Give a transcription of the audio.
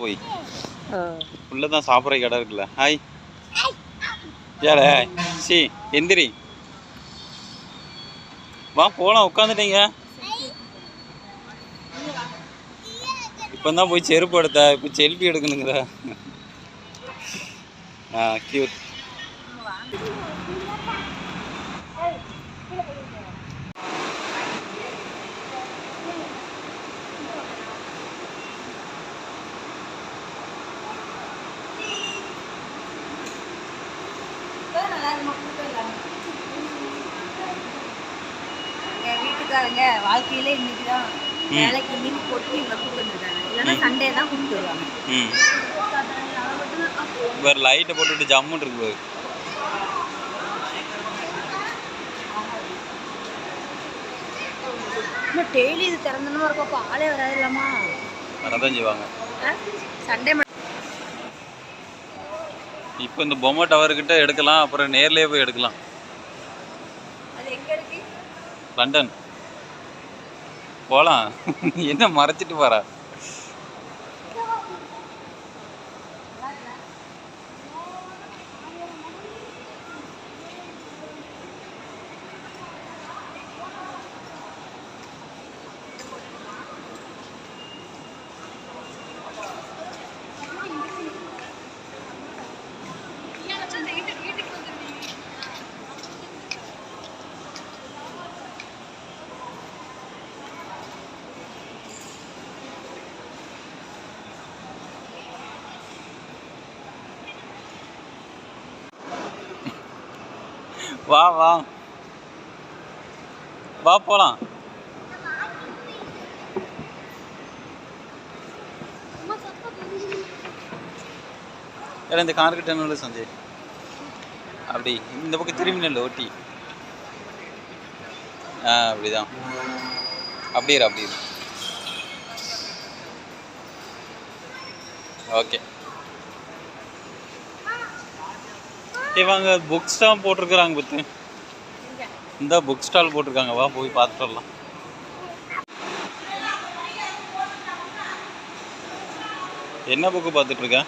போய் உள்ளதான் சாப்பிட்ற கடை இருக்குல்ல. ஹாய் யார சி எந்திரி வா போலாம். உட்காந்துட்டீங்க. இப்போ தான் போய் செருப்பு எடுத்த. இப்போ செல்ஃபி எடுக்கணுங்கிற. கியூட். வீட்டுக்காரங்க வாழ்க்கையில இன்னைக்கு தான் வேலைக்கு மீன் போட்டு இவங்க கூப்பிட்டு வந்துருக்காங்க. இல்லைன்னா சண்டே தான் கூப்பிட்டு வருவாங்க. வேற லைட்டை போட்டுட்டு ஜம்முன்னு இருக்கு. இன்னும் டெய்லி இது திறந்தனும் இருக்கப்போ ஆளே வராது இல்லாமா? வரதான் செய்வாங்க. சண்டே இப்போ இந்த பொம்மை டவர்கிட்ட எடுக்கலாம். அப்புறம் நேர்லேயே போய் எடுக்கலாம். அது எங்க இருக்கு? லண்டன் போகலாம். என்ன மறைச்சிட்டு போறா? வா வா வா போலாம். இந்த கார்கிட்ட நல்ல சஞ்சய் அப்படி இந்த பக்கம் திரும்பி நல்ல ஓட்டி. அப்படிதான். அப்படியே அப்படி ஓகே. இவங்க புக் ஸ்டால் போட்டிருக்கிறாங்க. பத்து இந்த புக் ஸ்டால் போட்டிருக்காங்க. வா போய் பார்த்துட்டு வரலாம். என்ன புக்கு பார்த்துட்டு இருக்க?